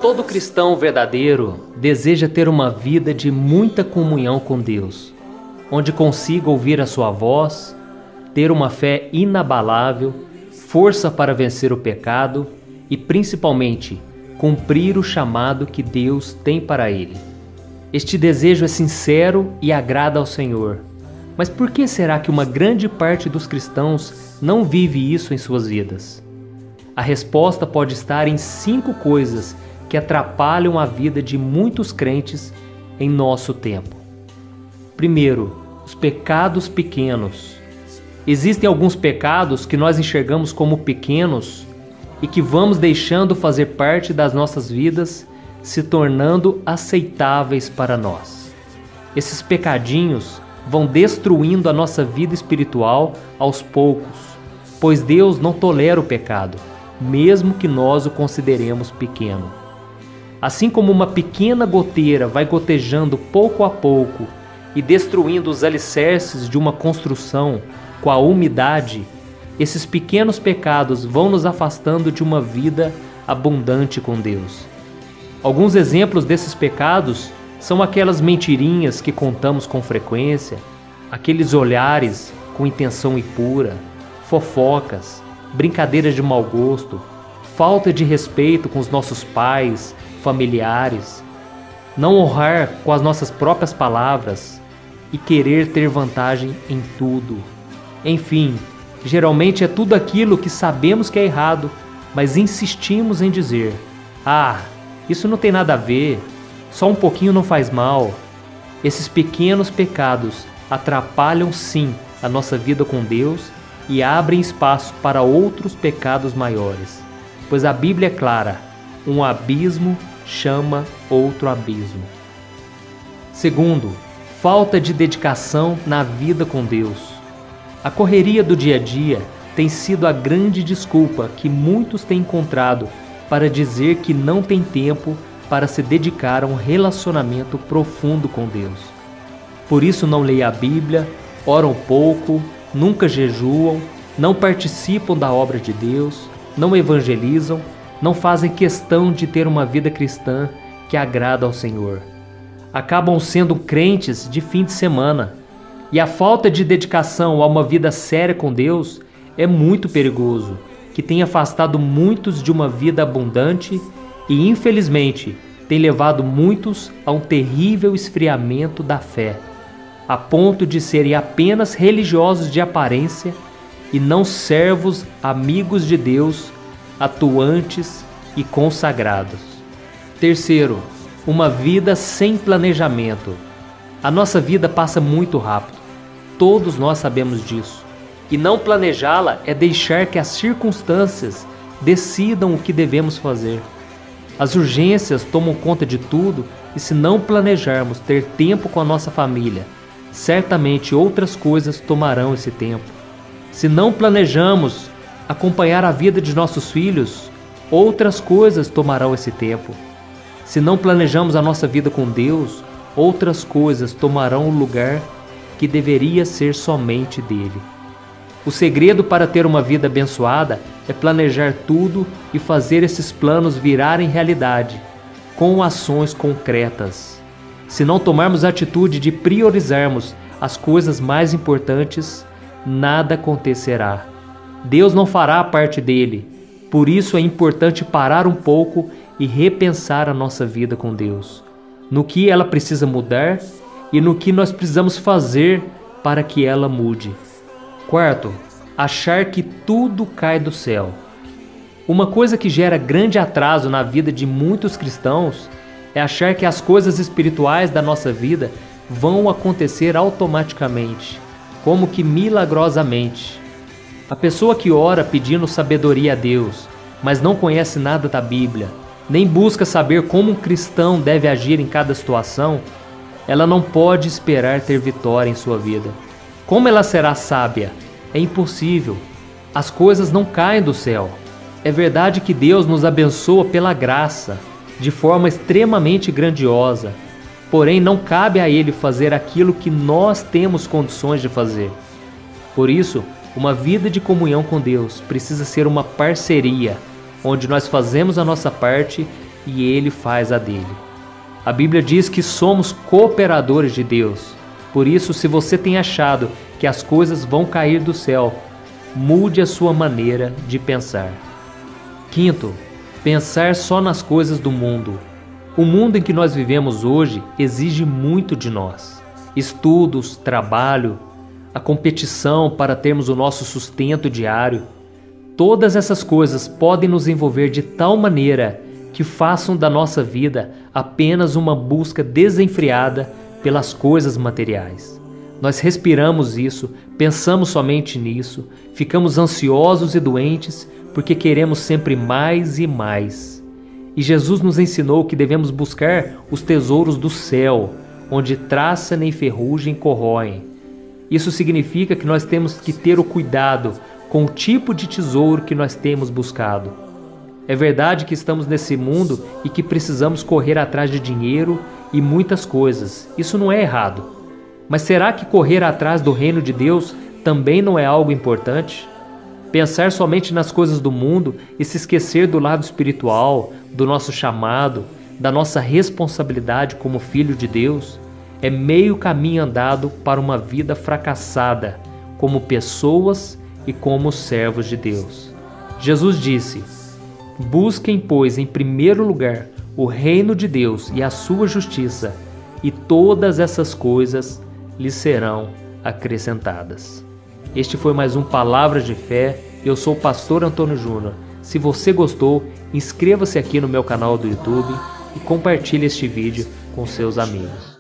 Todo cristão verdadeiro deseja ter uma vida de muita comunhão com Deus, onde consiga ouvir a sua voz, ter uma fé inabalável, força para vencer o pecado e, principalmente, cumprir o chamado que Deus tem para ele. Este desejo é sincero e agrada ao Senhor. Mas por que será que uma grande parte dos cristãos não vive isso em suas vidas? A resposta pode estar em 5 coisas que atrapalham a vida de muitos crentes em nosso tempo. Primeiro, os pecados pequenos. Existem alguns pecados que nós enxergamos como pequenos e que vamos deixando fazer parte das nossas vidas, se tornando aceitáveis para nós. Esses pecadinhos vão destruindo a nossa vida espiritual aos poucos, pois Deus não tolera o pecado, mesmo que nós o consideremos pequeno. Assim como uma pequena goteira vai gotejando pouco a pouco e destruindo os alicerces de uma construção com a umidade, esses pequenos pecados vão nos afastando de uma vida abundante com Deus. Alguns exemplos desses pecados são aquelas mentirinhas que contamos com frequência, aqueles olhares com intenção impura, fofocas, brincadeiras de mau gosto, falta de respeito com os nossos pais, familiares, não honrar com as nossas próprias palavras e querer ter vantagem em tudo. Enfim, geralmente é tudo aquilo que sabemos que é errado, mas insistimos em dizer: "Ah, isso não tem nada a ver, só um pouquinho não faz mal." Esses pequenos pecados atrapalham sim a nossa vida com Deus e abrem espaço para outros pecados maiores, pois a Bíblia é clara: um abismo chama outro abismo. Segundo, falta de dedicação na vida com Deus. A correria do dia a dia tem sido a grande desculpa que muitos têm encontrado para dizer que não tem tempo para se dedicar a um relacionamento profundo com Deus. Por isso não leem a Bíblia, oram pouco, nunca jejuam, não participam da obra de Deus, não evangelizam, não fazem questão de ter uma vida cristã que agrada ao Senhor. Acabam sendo crentes de fim de semana. E a falta de dedicação a uma vida séria com Deus é muito perigoso, que tem afastado muitos de uma vida abundante e, infelizmente, tem levado muitos a um terrível esfriamento da fé, a ponto de serem apenas religiosos de aparência e não servos amigos de Deus, atuantes e consagrados. Terceiro, uma vida sem planejamento. A nossa vida passa muito rápido, todos nós sabemos disso, e não planejá-la é deixar que as circunstâncias decidam o que devemos fazer. As urgências tomam conta de tudo e, se não planejarmos ter tempo com a nossa família, certamente outras coisas tomarão esse tempo. Se não planejamos acompanhar a vida de nossos filhos, outras coisas tomarão esse tempo. Se não planejamos a nossa vida com Deus, outras coisas tomarão o lugar que deveria ser somente dele. O segredo para ter uma vida abençoada é planejar tudo e fazer esses planos virarem realidade, com ações concretas. Se não tomarmos a atitude de priorizarmos as coisas mais importantes, nada acontecerá. Deus não fará a parte dele, por isso é importante parar um pouco e repensar a nossa vida com Deus, no que ela precisa mudar e no que nós precisamos fazer para que ela mude. Quarto, achar que tudo cai do céu. Uma coisa que gera grande atraso na vida de muitos cristãos é achar que as coisas espirituais da nossa vida vão acontecer automaticamente, como que milagrosamente. A pessoa que ora pedindo sabedoria a Deus, mas não conhece nada da Bíblia, nem busca saber como um cristão deve agir em cada situação, ela não pode esperar ter vitória em sua vida. Como ela será sábia? É impossível. As coisas não caem do céu. É verdade que Deus nos abençoa pela graça, de forma extremamente grandiosa, porém não cabe a Ele fazer aquilo que nós temos condições de fazer. Por isso, uma vida de comunhão com Deus precisa ser uma parceria, onde nós fazemos a nossa parte e Ele faz a dele. A Bíblia diz que somos cooperadores de Deus. Por isso, se você tem achado que as coisas vão cair do céu, mude a sua maneira de pensar. Quinto, pensar só nas coisas do mundo. O mundo em que nós vivemos hoje exige muito de nós. Estudos, trabalho, a competição para termos o nosso sustento diário. Todas essas coisas podem nos envolver de tal maneira que façam da nossa vida apenas uma busca desenfreada pelas coisas materiais. Nós respiramos isso, pensamos somente nisso, ficamos ansiosos e doentes porque queremos sempre mais e mais. E Jesus nos ensinou que devemos buscar os tesouros do céu, onde traça nem ferrugem corroem. Isso significa que nós temos que ter o cuidado com o tipo de tesouro que nós temos buscado. É verdade que estamos nesse mundo e que precisamos correr atrás de dinheiro e muitas coisas. Isso não é errado. Mas será que correr atrás do reino de Deus também não é algo importante? Pensar somente nas coisas do mundo e se esquecer do lado espiritual, do nosso chamado, da nossa responsabilidade como filho de Deus, é meio caminho andado para uma vida fracassada, como pessoas e como servos de Deus. Jesus disse: busquem, pois, em primeiro lugar o reino de Deus e a sua justiça, e todas essas coisas lhes serão acrescentadas. Este foi mais um Palavras de Fé. Eu sou o pastor Antônio Júnior. Se você gostou, inscreva-se aqui no meu canal do YouTube e compartilhe este vídeo com seus amigos.